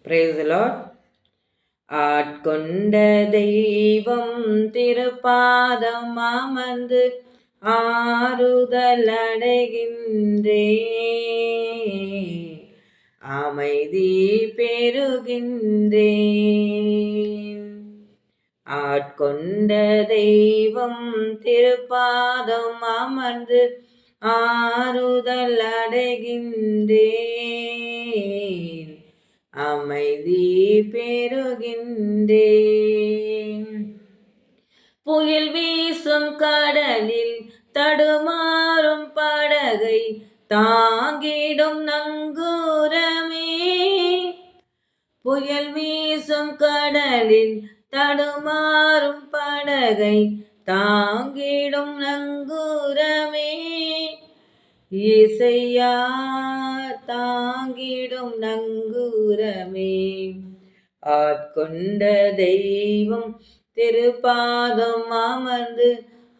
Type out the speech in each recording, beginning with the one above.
Praise the Lord. ஆட்கொண்ட தெய்வம் திருப்பாதம் அமர்ந்து ஆறுதல் அடைகின்றே, அமைதி பெறுகின்றேன். ஆட்கொண்ட தெய்வம் திருப்பாதம் அமர்ந்து ஆறுதல் அடைகின்றேன், அமைதி பெறுகின்றேன். புயல் வீசும் கடலில் தடுமாறும் படகை தாங்கிடும் நங்கூரமே, புயல் வீசும் கடலில் தடுமாறும் படகை தாங்கிடும் நங்கூரமே, இசையா தாங்கிடும் நங்கூரமே. ஆட்கொண்ட தெய்வம் திருப்பாதம் அமர்ந்து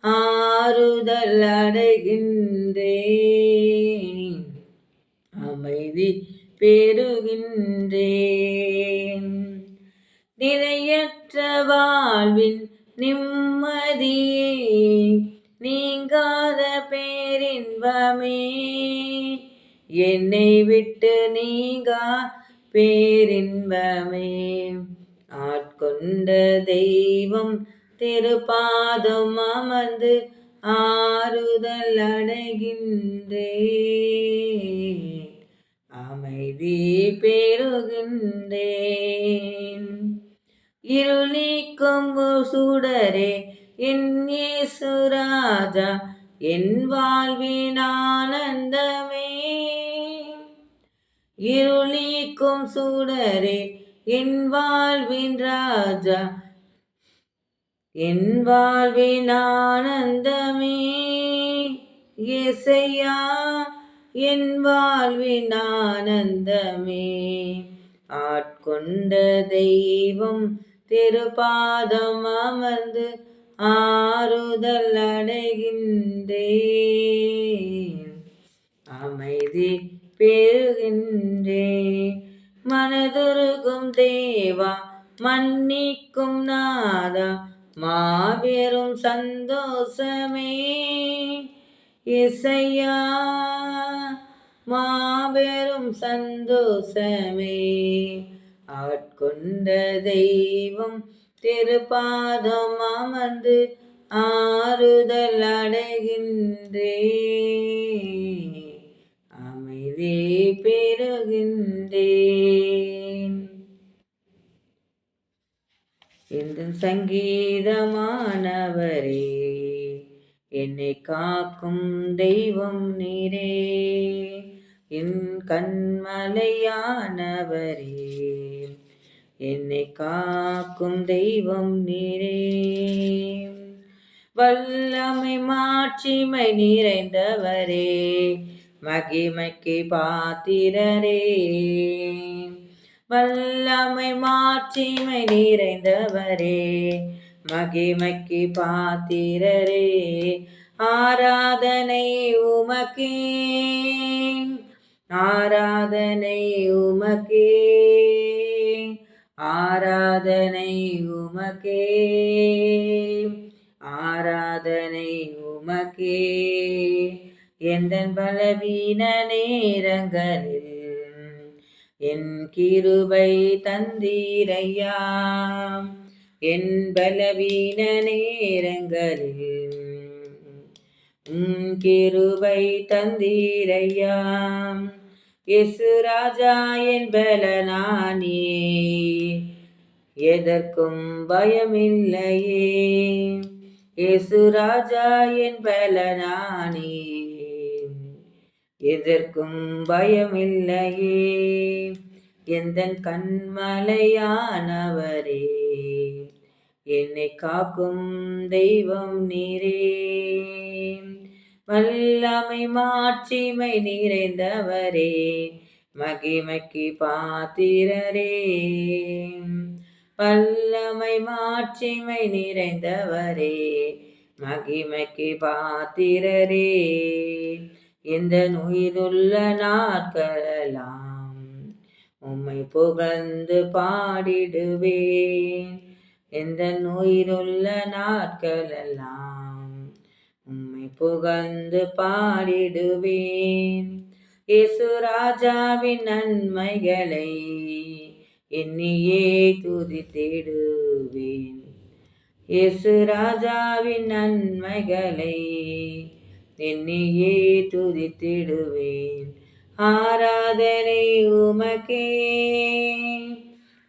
ஆறுதல் அடைகின்றேன், அமைதி பெறுகின்றேன். நிலையற்ற வாழ்வின் நிம்மதியே, நீங்காத பேரின்பமே, என்னை விட்டு நீங்கா பேரின்பமே. ஆட்கொண்ட தெய்வம் திருப்பாதம் அமர்ந்து ஆறுதல் அடைகின்றேன், அமைதி பெறுகின்றேன். இருள் நீக்கும் சுடரே என் இயேசு ராஜா, என் வாழ்வின் ஆனந்தமே. இருள் நீக்கும் சுடரே என் வாழ்வின் ராஜா, என் வாழ்வின் ஆனந்தமே. இயேசையா என் வாழ்வின் ஆனந்தமே. ஆட்கொண்ட தெய்வம் திருப்பாதம் அமர்ந்து ஆறுதல் அடைகின்றேன், அமைதி பெறுகின்றேன். மனதுருகும் தேவா, மன்னிக்கும் நாதா, மாபெரும் சந்தோஷமே. இசையா மாபெரும் சந்தோஷமே. ஆட்கொண்ட தெய்வம் திருப்பாதம் அமர்ந்து ஆறுதல் அடைகின்றேன், அமைதி பெறுகின்றேன். இந்த சங்கீதமானவரே, என்னை காக்கும் தெய்வம் நீரே, என் கண்மலையானவரே, என்னை காக்கும் தெய்வம் நீரே. வல்லமை மாட்சிமை நிறைந்தவரே, மகிமைக்கு பாத்திரரே. வல்லமை மாட்சிமை நிறைந்தவரே, மகிமைக்கு பாத்திரரே. ஆராதனை உமக்கே, ஆராதனை உமக்கே, ஆராதனை உமக்கே, ஆராதனை உமக்கே. எந்தன் பலவீன நேரங்களில் என் கிருபை தந்தீரையா, என் பலவீன நேரங்களில் கிருபை தந்தீரையா. இயேசு ராஜா என் பலனானே, எதற்கும் பயமில்லையே. இயேசு ராஜா என் பலனானே, எதற்கும் பயமில்லையே. எந்தன் கண்மலையானவரே, என்னை காக்கும் தெய்வம் நீரே. வல்லமை மாட்சிமை நிறைந்தவரே, மகிமைக்கு பாத்திரரே. வல்லமை மாட்சிமை நிறைந்தவரே, மகிமைக்கு பாத்திரரே. இந்த உயிருள்ள நாட்களெல்லாம் உம்மை புகழ்ந்து பாடிடுவேன் எந்த உயிருள்ள நாட்களெல்லாம். உம்மை புகழ்ந்து பாடிடுவேன் இயேசு ராஜாவின் நன்மைகளை எண்ணியே துதித்திடுவேன். இயேசு ராஜாவின் நன்மைகளை எண்ணியே துதித்திடுவேன். ஆராதனை உமக்கே,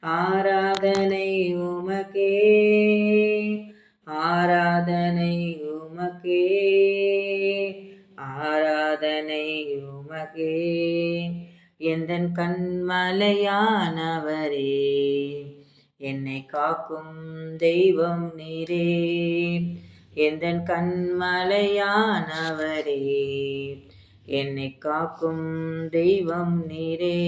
ஆராதனை உமக்கே, ஆராதனை உமக்கே, ஆராதனை உமக்கே. எந்தன் கண்மலையானவரே, என்னை காக்கும் தெய்வம் நீரே. எந்தன் கண்மலையானவரே, என்னை காக்கும் தெய்வம் நீரே.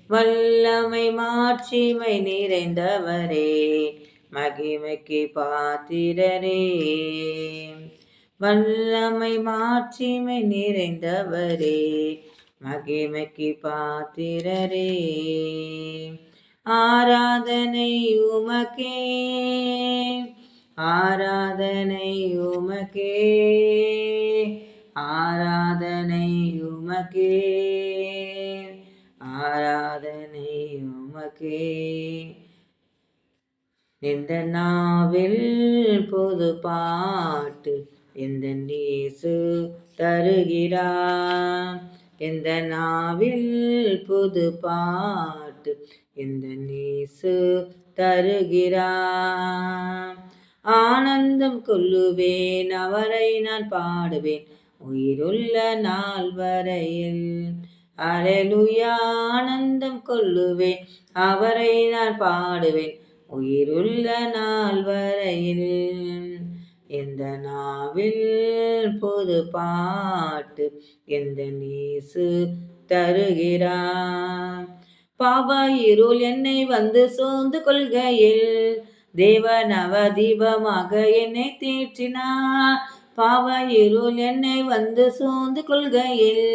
வல்லமை மாட்சிமை நிறைந்தவரே, மகிமைக்கு பாத்திரரே. வல்லமை மாட்சிமை நிறைந்தவரே, மகிமைக்கு பாத்திரரே. ஆராதனை உமக்கே, ஆராதனை உமக்கே, ஆராதனை உமக்கே, ஆராதனை உமக்கே. எந்த நாவில் புது பாட்டு எந்த இயேசு தருகிறார். எந்த நாவில் புது பாட்டு எந்த இயேசு தருகிறார். ஆனந்தம் கொள்ளுவேன் அவரை நான் பாடுவேன் உயிருள்ள நாள் வரையில். அல்லேலூயா. ஆனந்தம் கொள்ளுவேன் அவரை நான் பாடுவேன் உயிருள்ள நாள் வரையில். எந்த நாவில் புது பாட்டு எந்த இயேசு தருகிறார். பாவ இருள் என்னை வந்து சூழ்ந்து கொள்கையில் தேவன் அவதீபமாக என்னை தேற்றினார். பாவ இருள் என்னை வந்து சூழ்ந்து கொள்கையில்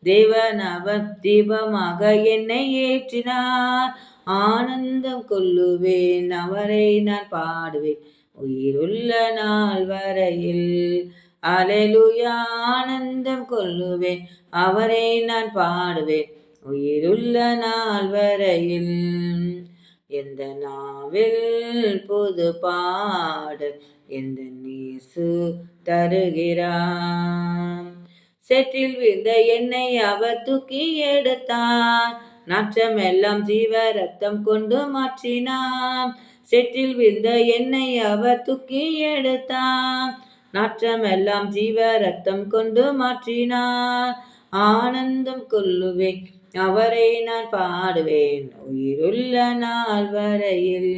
தேவன் அவதீபமாக என்னை ஏற்றினார். ஆனந்தம் கொள்ளுவேன் அவரை நான் பாடுவேன் உயிருள்ள நாள் வரையில். அல்லேலூயா. ஆனந்தம் கொள்ளுவேன் அவரை நான் பாடுவேன் உயிருள்ள நாள் வரையில். எந்த நாவில் புது பாடல் எந்த இயேசு தருகிறார். சேற்றில் விழுந்த என்னை அவர் தூக்கி எடுத்தார். நாற்றம் எல்லாம் ஜீவ ரத்தம் கொண்டு மாற்றினார். சேற்றில் விழுந்த என்னை அவர் தூக்கி எடுத்தார். நாற்றம் எல்லாம் ஜீவ ரத்தம் கொண்டு மாற்றினார். ஆனந்தம் கொள்ளுவேன் அவரை நான் பாடுவேன் உயிருள்ள நாள் வரையில்.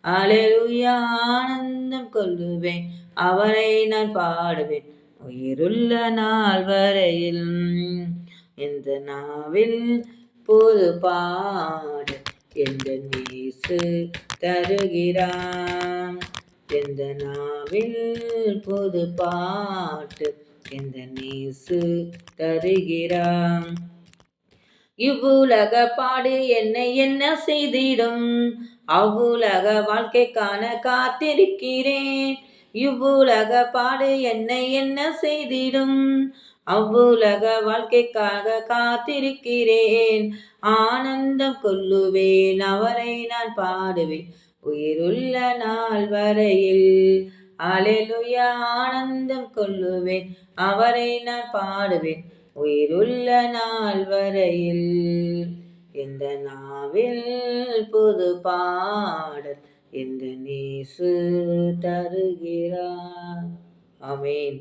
அல்லேலூயா. ஆனந்தம் கொள்ளுவேன் அவரை நான் பாடுவேன் உயிருள்ள நாள் வரையில். எந்த நாவில் புது பாடு எந்த இயேசு தருகிறார். எந்த நாவில் புது பாட்டு எந்த இயேசு தருகிறார். இவ்வுலக பாடு என்னை என்ன செய்திடும் அவ்வுலக வாழ்க்கைக்கான காத்திருக்கிறேன். இவ்வுலக பாடு என்னை என்ன செய்திடும் அவ்வுலக வாழ்க்கைக்காக காத்திருக்கிறேன். ஆனந்தம் கொள்ளுவேன் அவரை நான் பாடுவேன் உயிருள்ள நாள் வரையில். அல்லேலூயா. ஆனந்தம் கொள்ளுவேன் அவரை நான் பாடுவேன் உயிருள்ள நாள் வரையில். எந்த நாவில் புது பாடல் எந்த இயேசு தருகிறார். ஆமென்.